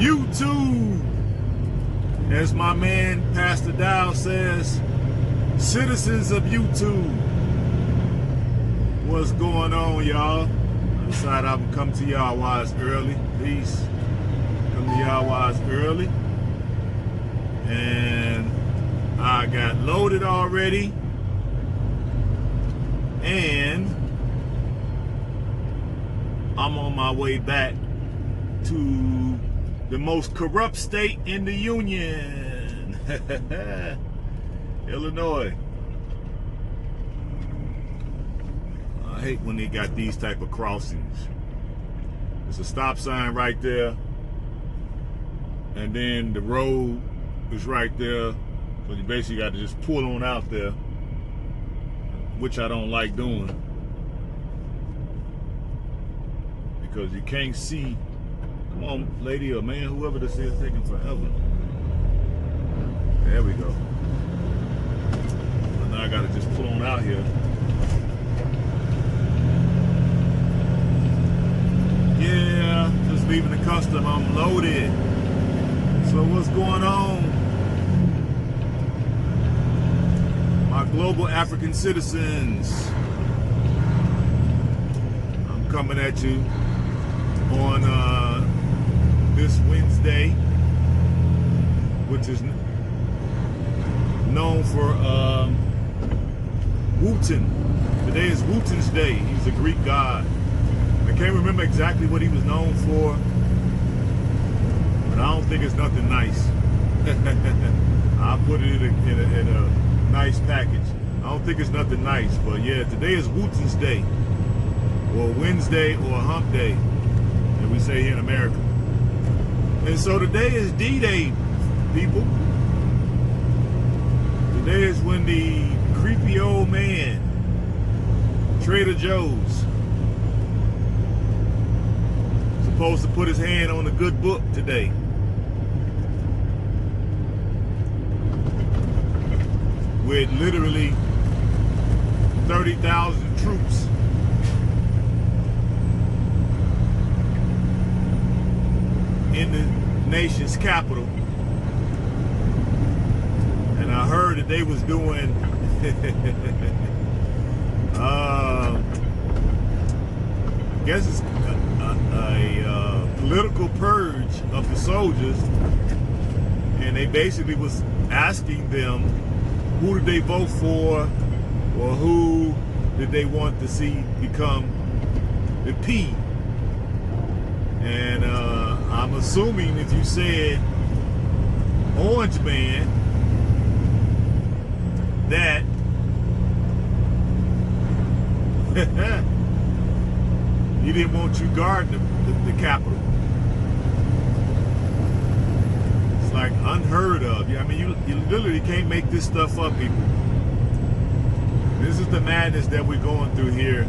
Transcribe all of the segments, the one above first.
YouTube. As my man Pastor Dow says, citizens of YouTube, what's going on, y'all? I decided I would come to y'all while it's early. Peace. Come to y'all while it's early. And I got loaded already. And I'm on my way back to the most corrupt state in the union, Illinois. I hate when they got these type of crossings. There's a stop sign right there, and then the road is right there, so you basically got to just pull on out there, which I don't like doing because you can't see. Come on, lady or man, whoever this is, taking forever. There we go. So now I gotta just pull on out here. Yeah, just leaving the custom, I'm loaded. So what's going on? My global African citizens. I'm coming at you on this Wednesday, which is known for Wotan. Today is Wotan's day. He's a Greek god. I can't remember exactly what he was known for, but I don't think it's nothing nice. I'll put it in a nice package. I don't think it's nothing nice, but yeah, today is Wotan's day, or Wednesday, or Hump Day, that we say here in America. And so today is D-Day, people. Today is when the creepy old man, Trader Joe's, supposed to put his hand on a good book today. With literally 30,000 troops in the nation's capital, and I heard that they was doing I guess it's a political purge of the soldiers, and they basically was asking them who did they vote for, or who did they want to see become the P. And I'm assuming if you said Orange Man, that you didn't want you guarding the Capitol. It's like unheard of. I mean, you literally can't make this stuff up, people. This is the madness that we're going through here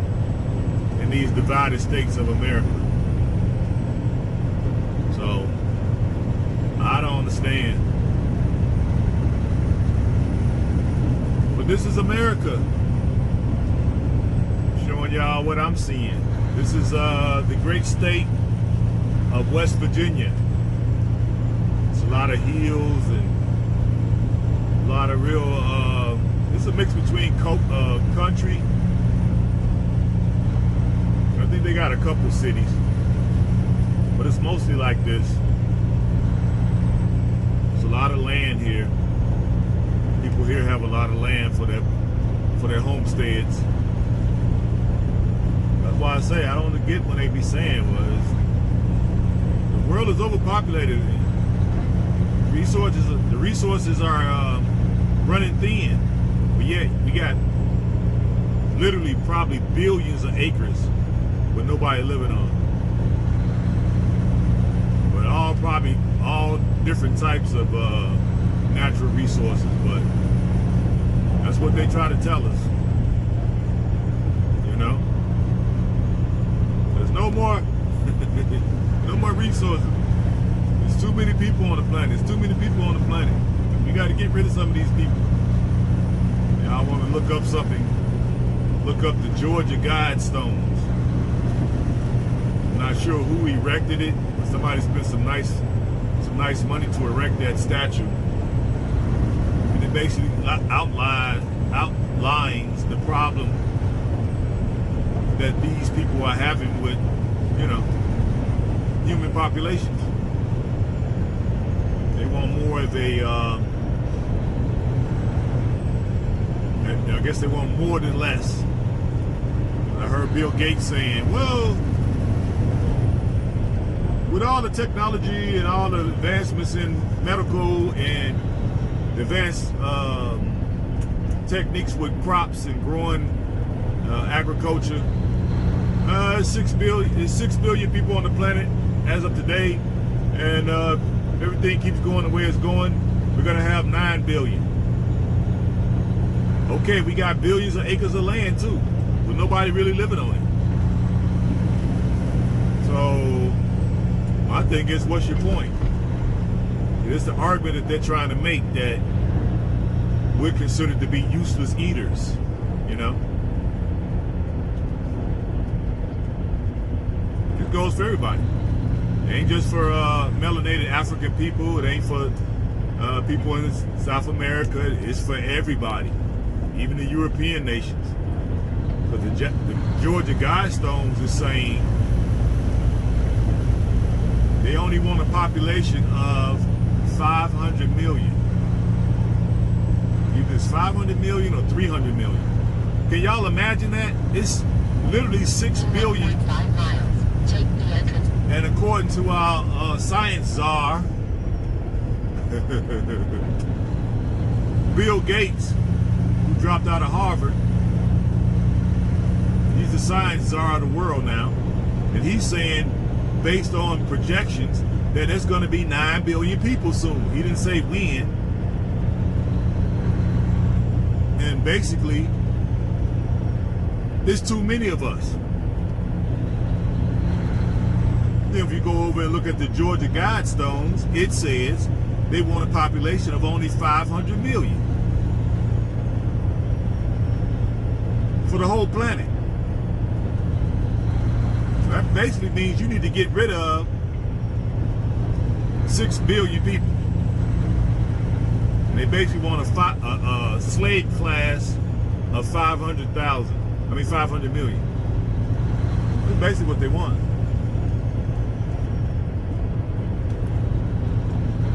in these divided states of America. So, I don't understand. But this is America. Showing y'all what I'm seeing. This is the great state of West Virginia. It's a lot of hills and a lot of real, it's a mix between country. I think they got a couple cities, but it's mostly like this. There's a lot of land here. People here have a lot of land for their homesteads. That's why I say I don't get when they be saying the world is overpopulated. The resources are running thin, but yet we got literally probably billions of acres with nobody living on. But all different types of natural resources, but that's what they try to tell us. You know? There's no more resources. There's too many people on the planet. There's too many people on the planet. We got to get rid of some of these people. Y'all want to look up something, look up the Georgia Guidestones. I'm not sure who erected it, but somebody spent some nice nice money to erect that statue. And it basically outlines the problem that these people are having with, you know, human populations. They want more of a, I guess they want more than less. I heard Bill Gates saying, well, with all the technology and all the advancements in medical and advanced techniques with crops and growing agriculture, 6 billion people on the planet as of today, and everything keeps going the way it's going. We're gonna have 9 billion. Okay, we got billions of acres of land too, but nobody really living on it. So my thing is, what's your point? It's the argument that they're trying to make, that we're considered to be useless eaters, you know? It goes for everybody. It ain't just for melanated African people. It ain't for people in South America. It's for everybody, even the European nations. But the Georgia Guidestones is saying they only want a population of 500 million. Either it's 500 million or 300 million. Can y'all imagine that? It's literally 6 billion. 5 miles. Take the entrance. And according to our science czar, Bill Gates, who dropped out of Harvard, he's the science czar of the world now, and he's saying, based on projections, that there's going to be 9 billion people soon. He didn't say when. And basically, there's too many of us. Then if you go over and look at the Georgia Guidestones, it says they want a population of only 500 million for the whole planet. So that basically means you need to get rid of 6 billion people. And they basically want a slave class of 500 million. That's basically what they want.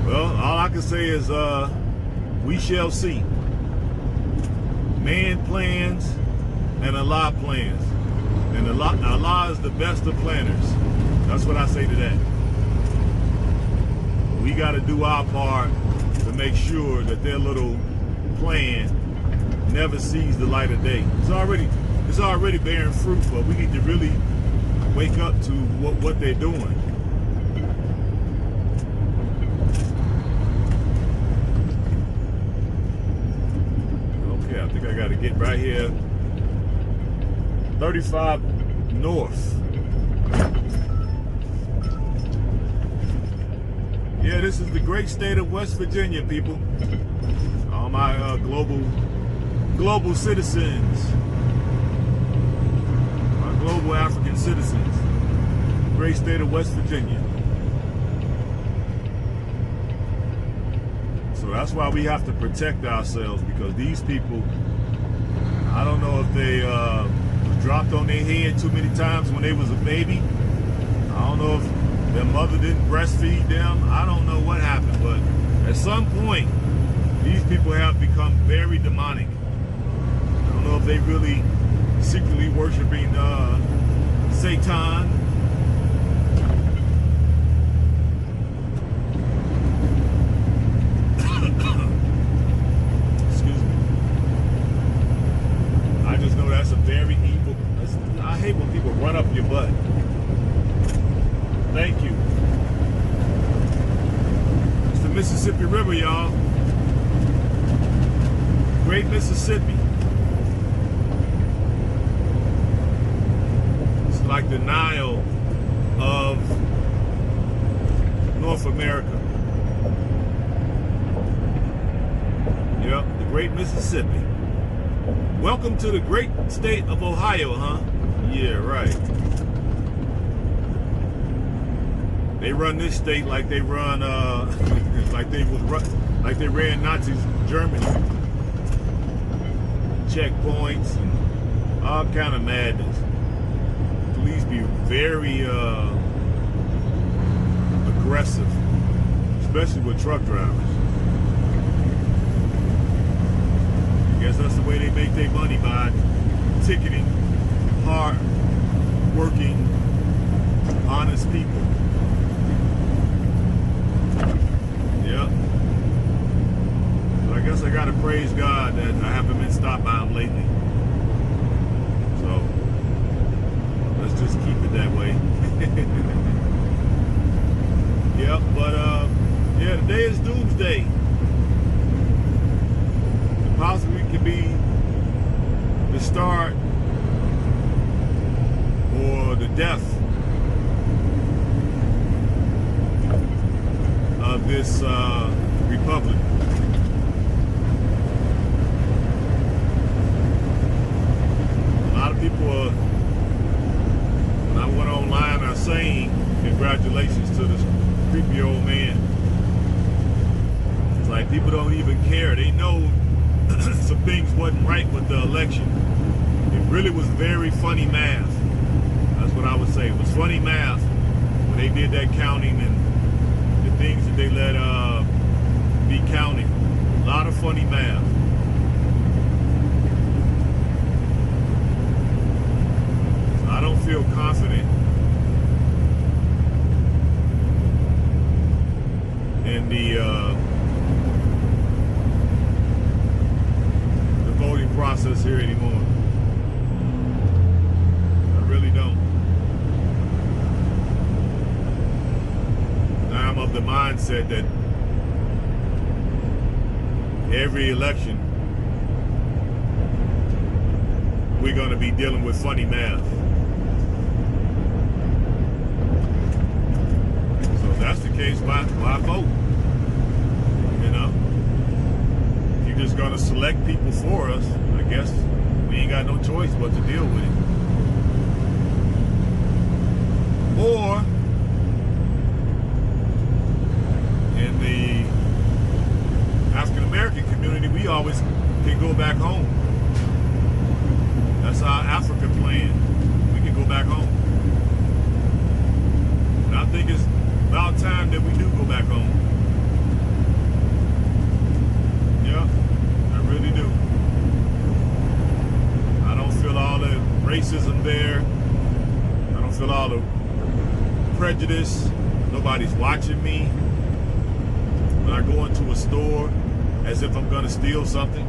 Well, all I can say is we shall see. Man plans and Allah plans. And Allah is the best of planners. That's what I say to that. We got to do our part to make sure that their little plan never sees the light of day. It's already bearing fruit, but we need to really wake up to what they're doing. Okay, I think I got to get right here. 35 north. Yeah, this is the great state of West Virginia, people. All my global citizens, my global African citizens. Great state of West Virginia. So that's why we have to protect ourselves, because these people, I don't know if they dropped on their head too many times when they was a baby. I don't know if their mother didn't breastfeed them. I don't know what happened, but at some point, these people have become very demonic. I don't know if they really secretly worshiping Satan. Excuse me. I just know that's a very evil. I hate when people run up your butt. Thank you. It's the Mississippi River, y'all. Great Mississippi. It's like the Nile of North America. Yep, the Great Mississippi. Welcome to the great state of Ohio, huh? Yeah, right. They run this state like they run, like they ran Nazis Germany. Checkpoints and all kind of madness. Police be very aggressive, especially with truck drivers. I guess that's the way they make their money, by ticketing hard working, honest people. Yep. But I guess I gotta praise God that I haven't been stopped by him lately. So let's just keep it that way. Yep, but yeah, today is doomsday. It possibly could be the start or the death of this republic. A lot of people when I went online are saying congratulations to this creepy old man. It's like people don't even care. They know some things wasn't right with the election. It really was very funny math. That's what I would say. It was funny math when they did that counting and the things that they let be counted. A lot of funny math. So I don't feel confident in the voting process here anymore. I really don't. Now I'm of the mindset that every election we're going to be dealing with funny math. So if that's the case, why vote? You know? If you're just going to select people for us, I guess we ain't got no choice but to deal with it. Or in the African American community, we always can go back home. That's our Africa plan. We can go back home. And I think it's about time that we do go back home. Yeah, I really do. I don't feel all the racism there. I don't feel all the prejudice. Nobody's watching me when I go into a store as if I'm going to steal something.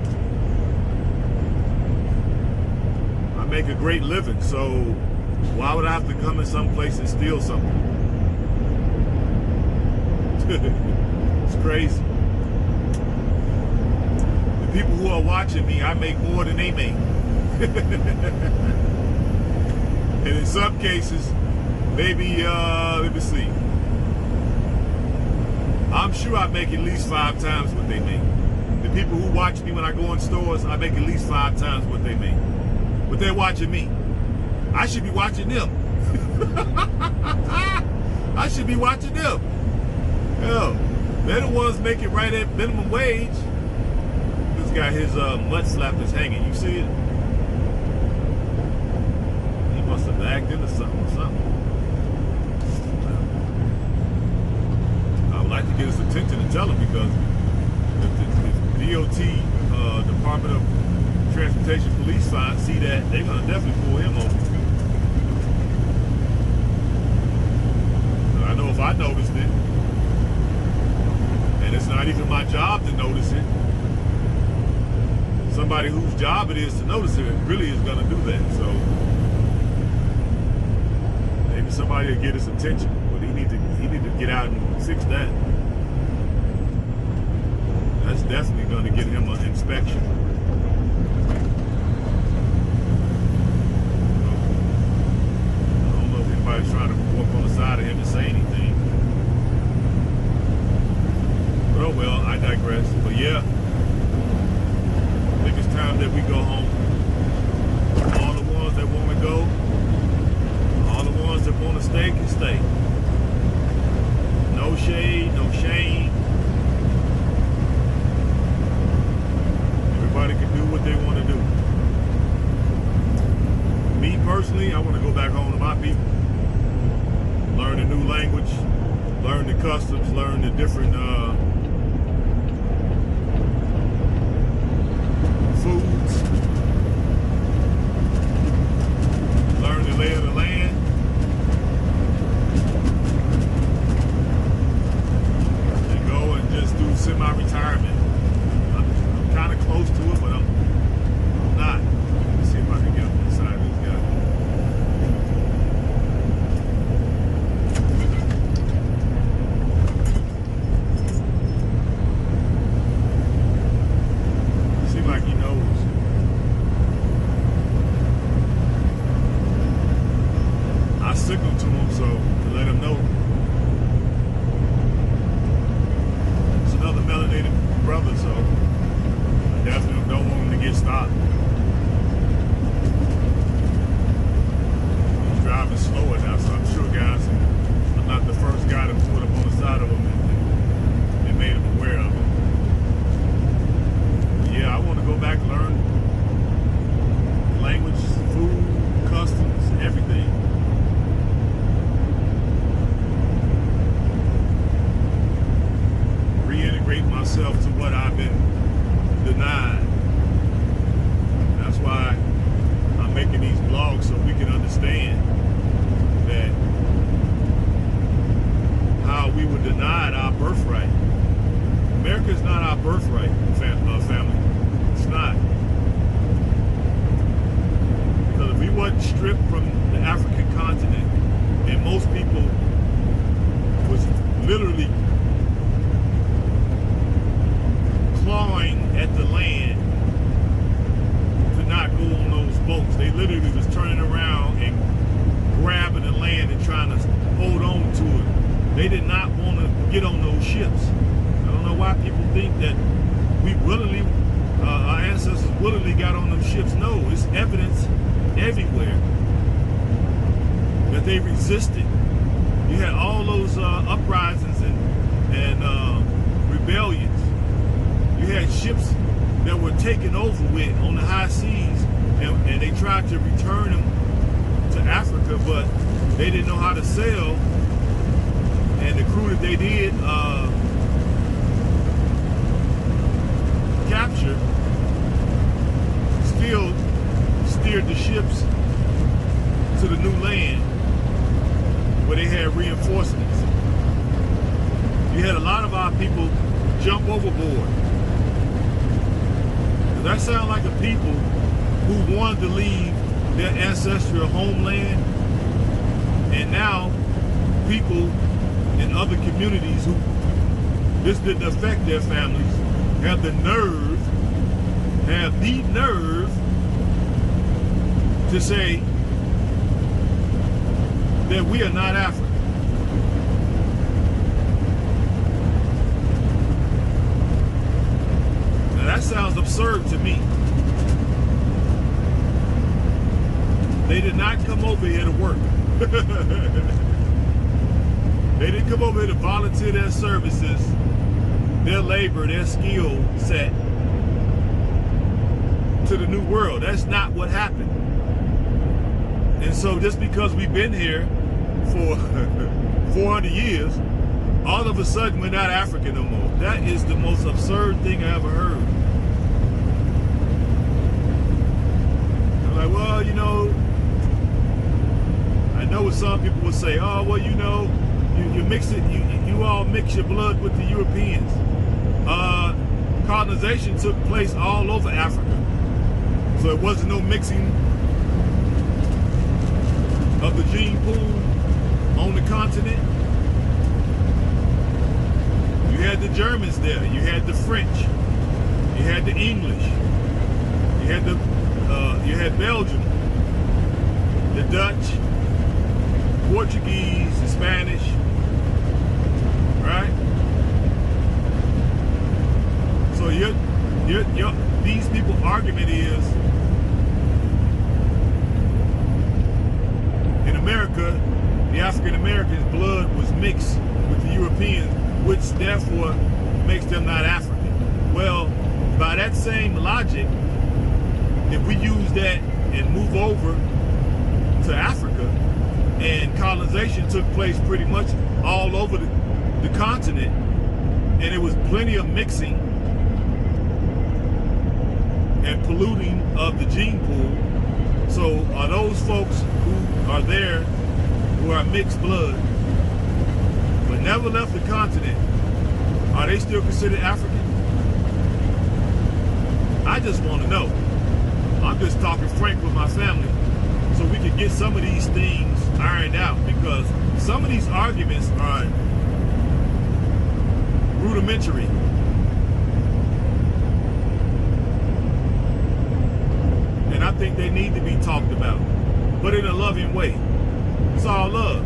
I make a great living, so why would I have to come in some place and steal something? It's crazy. The people who are watching me, I make more than they make. And in some cases, maybe, let me see. I'm sure I make at least 5 times what they make. The people who watch me when I go in stores, I make at least 5 times what they make. But they're watching me. I should be watching them. I should be watching them. Hell, they're the ones making right at minimum wage. This guy, his mud slap is hanging. You see it? He must have backed into something or something. I would like to get his attention and tell him, because if the DOT, Department of Transportation Police see that, they're going to definitely pull him over. I know if I noticed it, and it's not even my job to notice it, somebody whose job it is to notice it really is going to do that. So maybe somebody will get his attention, but he need to get out and fix that. That's definitely going to get him an inspection. I don't know if anybody's trying to walk on the side of him and say anything. But oh well, I digress. But yeah, I think it's time that we go home. All the ones that want to go, all the ones that want to stay can stay. no shade, no shame. Everybody can do what they want to do. Me personally, I want to go back home to my people. Learn a new language, learn the customs, learn the different foods, learn the lay of the land. And go and just do semi-retirement. I'm kind of close to it, but I'm not. Let's see if I can get up inside this guy. Seems like he knows. I signaled to him so to let him know. It's another melanated brother, so I definitely don't want him to get stopped. He's driving slower now, so I'm sure, guys, I'm not the first guy to put up on the side of him and made him aware of it. But yeah, I want to go back and learn language, food, customs, everything. Reintegrate myself to what I've been denied. That's why I'm making these blogs so we can understand that how we were denied our birthright. America is not our birthright, family. It's not. Because if we wasn't stripped from the African continent, and most people was literally clawing at the land to not go on those boats. They literally was turning around and grabbing the land and trying to hold on to it. They did not want to get on those ships. I don't know why people think that we willingly, our ancestors willingly got on those ships. No, it's evidence everywhere that they resisted. You had all those uprisings and rebellions. You had ships that were taken over with on the high seas, and they tried to return them to Africa, but they didn't know how to sail. And the crew that they did capture still steered the ships to the new land where they had reinforcements. You had a lot of our people jump overboard. That sounds like a people who wanted to leave their ancestral homeland, and now people in other communities who this didn't affect their families have the nerve to say that we are not African. That sounds absurd to me. They did not come over here to work. They didn't come over here to volunteer their services, their labor, their skill set to the new world. That's not what happened. And so just because we've been here for 400 years, all of a sudden we're not African no more. That is the most absurd thing I ever heard. I'm like, well, you know, I know what some people would say, oh, well, you know, you mix it, you all mix your blood with the Europeans. Colonization took place all over Africa. So it wasn't no mixing of the gene pool on the continent. You had the Germans there, you had the French, you had the English, you had Belgium, the Dutch, Portuguese, the Spanish, right? So these people's argument is, in America, the African Americans' blood was mixed with the Europeans, which therefore makes them not African. Well, by that same logic, if we use that and move over to Africa, and colonization took place pretty much all over the continent, and it was plenty of mixing and polluting of the gene pool. So are those folks who are there, who are mixed blood, but never left the continent, are they still considered African? I just want to know. I'm just talking frank with my family so we can get some of these things ironed out, because some of these arguments are rudimentary. And I think they need to be talked about, but in a loving way. It's all love.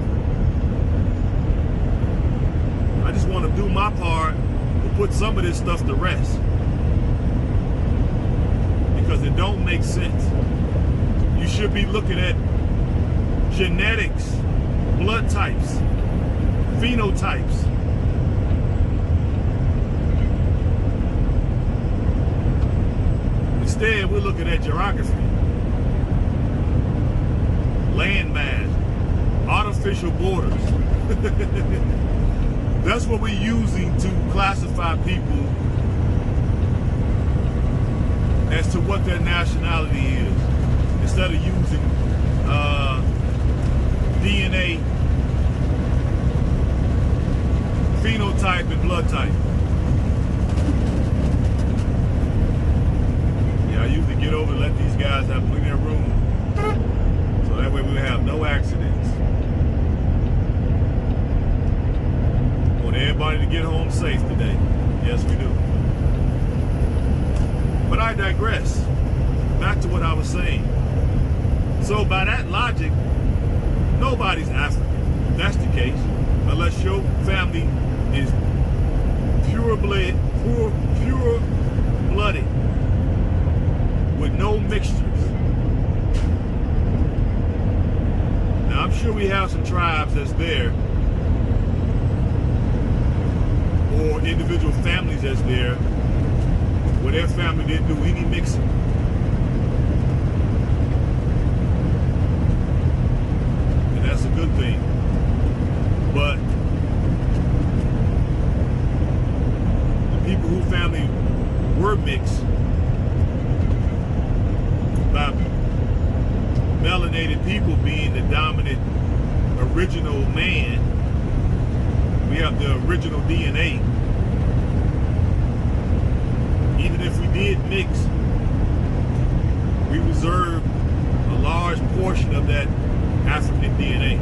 I just want to do my part to put some of this stuff to rest, because it don't make sense. You should be looking at genetics, blood types, phenotypes. Instead, we're looking at geography, land mass, artificial borders. That's what we're using to classify people as to what their nationality is, instead of using DNA, phenotype, and blood type. Yeah, I usually get over and let these guys have plenty of room, so that way we have no accidents. I want everybody to get home safe today. Yes, we do. But I digress. Back to what I was saying. So by that logic, nobody's African. If that's the case, unless your family is pure-blooded, with no mixtures. Now I'm sure we have some tribes that's there, or individual families that's there, where their family didn't do any mixing. And that's a good thing. But the people whose family were mixed by melanated people being the dominant original man, we have the original DNA. Even if we did mix, we reserve a large portion of that African DNA.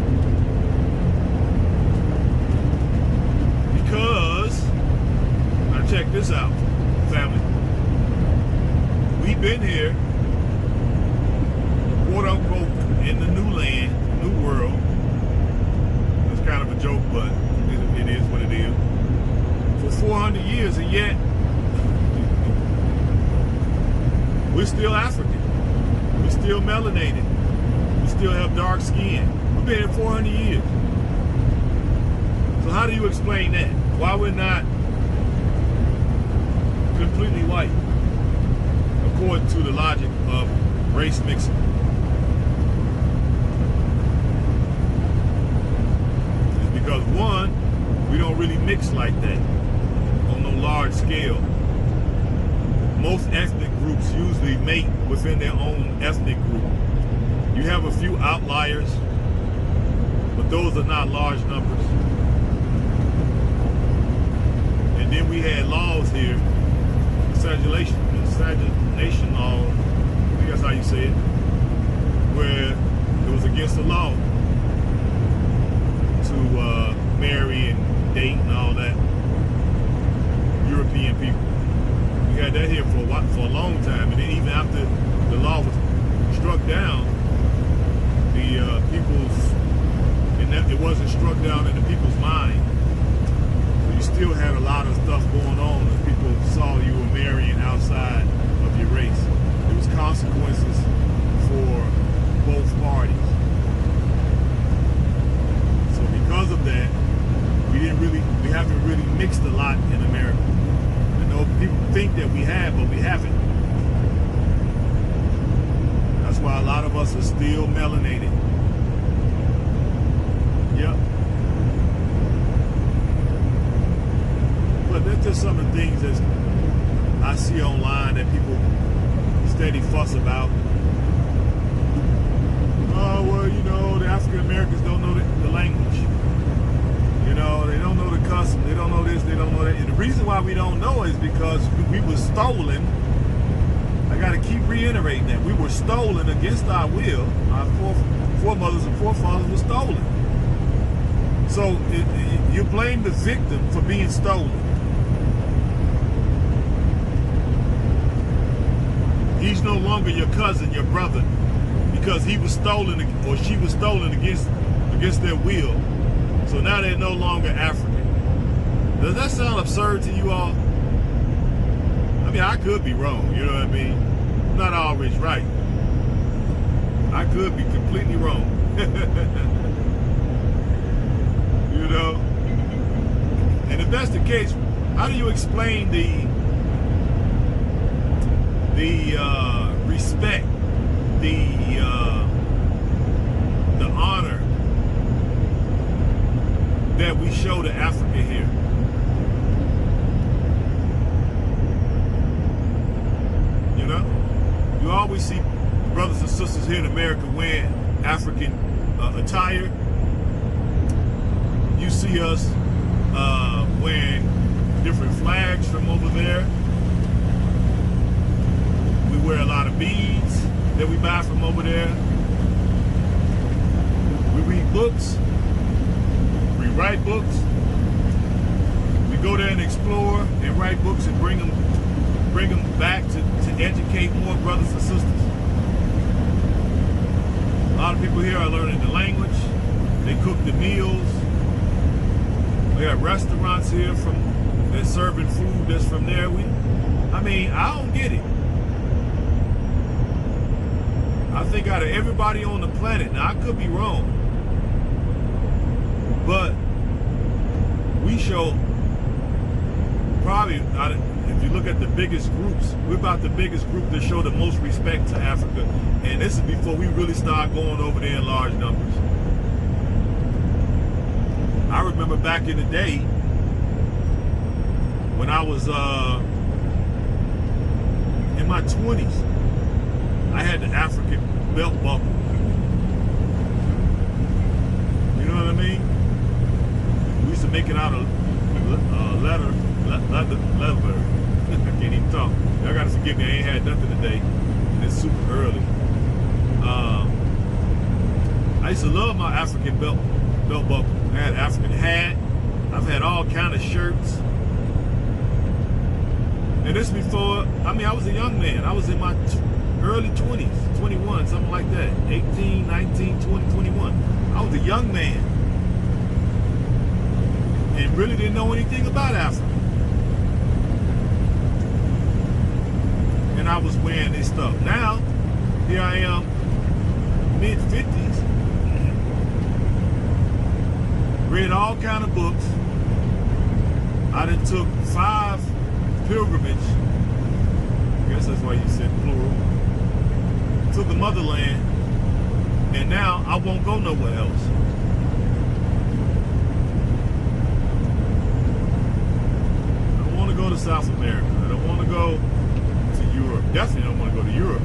Because, now check this out, family. We've been here, quote unquote, in the new land, new world. It's kind of a joke, but it is what it is. For 400 years, and yet we're still African. We're still melanated. We still have dark skin. We've been here 400 years. So how do you explain that? Why we're not completely white, according to the logic of race mixing? It's because, one, we don't really mix like that on no large scale. Most ethnic groups usually mate within their own ethnic group. You have a few outliers, but those are not large numbers. And then we had laws here, miscegenation law, I think that's how you say it, where it was against the law to marry and date and all that European people. We had that here for a long time, and then even after the law was struck down, the it wasn't struck down in the people's mind. So you still had a lot of stuff going on, and people saw you were marrying outside of your race. There was consequences for both parties. because of that, we haven't really mixed a lot in America. I know people think that we have, but we haven't. That's why a lot of us are still melanated. Yep. But that's just some of the things that I see online that people steady fuss about. Oh, well, you know, the African Americans don't know the language. You know, they don't know the custom. They don't know this, they don't know that. And the reason why we don't know is because we were stolen. I got to keep reiterating that. We were stolen against our will. Our foremothers and forefathers were stolen. So you blame the victim for being stolen. He's no longer your cousin, your brother, because he was stolen or she was stolen against their will. So now they're no longer African. Does that sound absurd to you all? I mean, I could be wrong, you know what I mean? I'm not always right. I could be completely wrong. You know? And if that's the case, how do you explain the respect, the honor that we show to Africa here? You know, you always see brothers and sisters here in America wearing African attire. You see us wearing different flags from over there. We wear a lot of beads that we buy from over there. We read books. We write books. We go there and explore and write books and bring them back to educate more brothers and sisters. A lot of people here are learning the language. They cook the meals. We have restaurants here that's serving food that's from there. I mean, I don't get it. I think out of everybody on the planet, now I could be wrong, but we show probably, if you look at the biggest groups, we're about the biggest group that show the most respect to Africa. And this is before we really start going over there in large numbers. I remember back in the day when I was in my 20s, I had the African belt buckle. You know what I mean? We used to make it out of leather. I can't even talk. Y'all gotta forgive me, I ain't had nothing today. And it's super early. I used to love my African belt buckle. I had African hat. I've had all kind of shirts. And this before, I mean, I was a young man. I was in my early 20s, 21, something like that. 18, 19, 20, 21. I was a young man. And really didn't know anything about Africa. And I was wearing this stuff. Now, here I am, mid-50s. Read all kind of books. I done took 5 pilgrimage. I guess that's why you said plural. To the motherland. And now I won't go nowhere else. I don't want to go to South America. I don't want to go to Europe. Definitely don't want to go to Europe.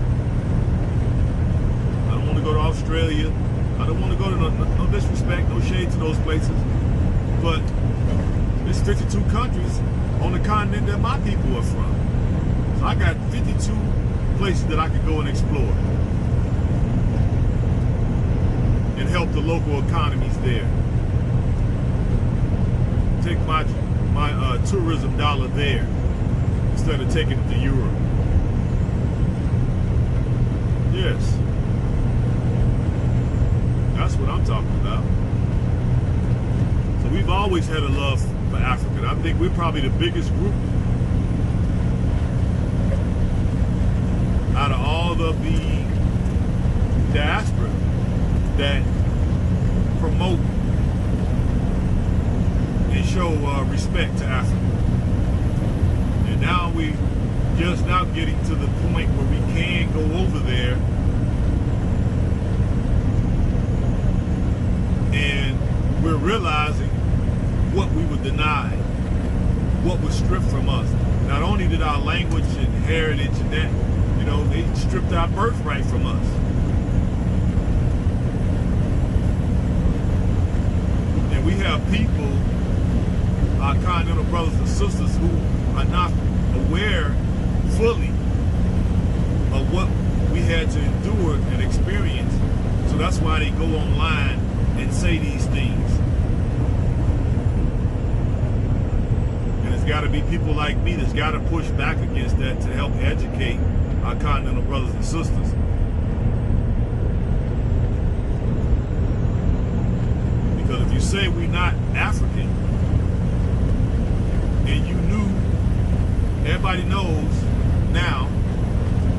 I don't want to go to Australia. I don't want to go to no disrespect, no shade to those places. But there's 52 countries on the continent that my people are from. So I got 52 places that I could go and explore. And help the local economies there. Take my tourism dollar there instead of taking it to Europe. Yes. That's what I'm talking about. So we've always had a love for Africa. I think we're probably the biggest group out of all of the diaspora that promote show respect to Africa. And now we just now getting to the point where we can go over there and we're realizing what we were denied, what was stripped from us. Not only did our language and heritage and that, you know, they stripped our birthright from us. And we have people, our continental brothers and sisters, who are not aware fully of what we had to endure and experience. So that's why they go online and say these things. And it's got to be people like me that's got to push back against that to help educate our continental brothers and sisters. Because if you say we're not African, and you knew, everybody knows now,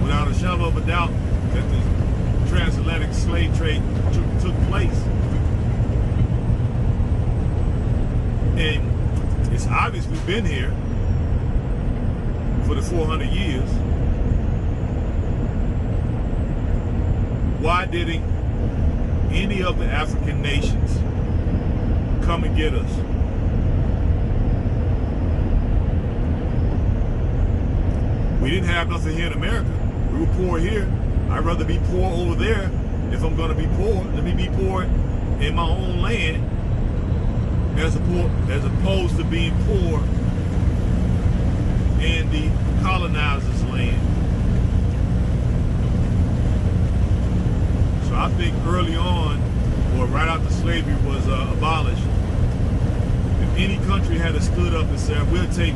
without a shadow of a doubt, that the transatlantic slave trade took place. And it's obvious we've been here for the 400 years. Why didn't any of the African nations come and get us? We didn't have nothing here in America. We were poor here. I'd rather be poor over there if I'm going to be poor. Let me be poor in my own land as opposed to being poor in the colonizer's land. So I think early on, or right after slavery was abolished, if any country had stood up and said, we'll take,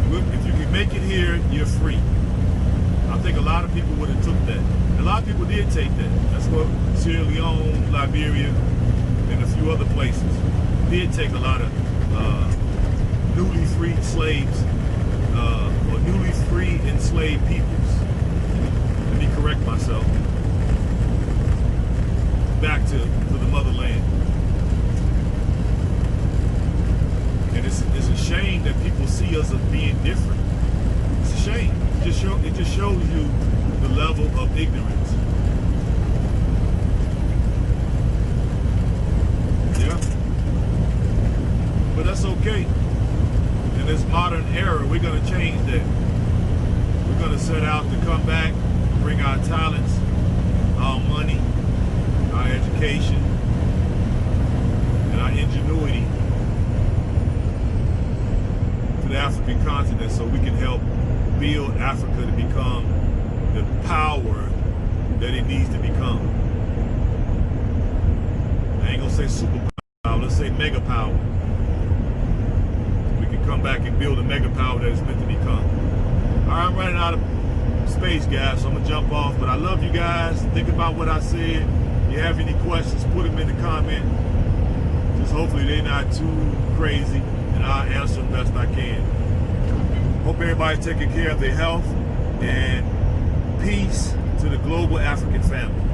if you can make it here, you're free. I think a lot of people would have took that. A lot of people did take that. That's what Sierra Leone, Liberia, and a few other places did take a lot of newly freed slaves or newly free enslaved peoples. Let me correct myself. Back to the motherland. And it's a shame that people see us as being different. It's a shame. It just shows you the level of ignorance. Yeah. But that's okay. In this modern era, we're going to change that. We're going to set out to come back, bring our talents, our money, our education, and our ingenuity to the African continent so we can help build Africa to become the power that it needs to become. I ain't gonna say super power, let's say mega power. We can come back and build a mega power that it's meant to become. All right, I'm running out of space, guys, so I'm gonna jump off, but I love you guys. Think about what I said. If you have any questions, put them in the comment. Just hopefully they're not too crazy, and I'll answer them best I can. Hope everybody's taking care of their health, and peace to the global African family.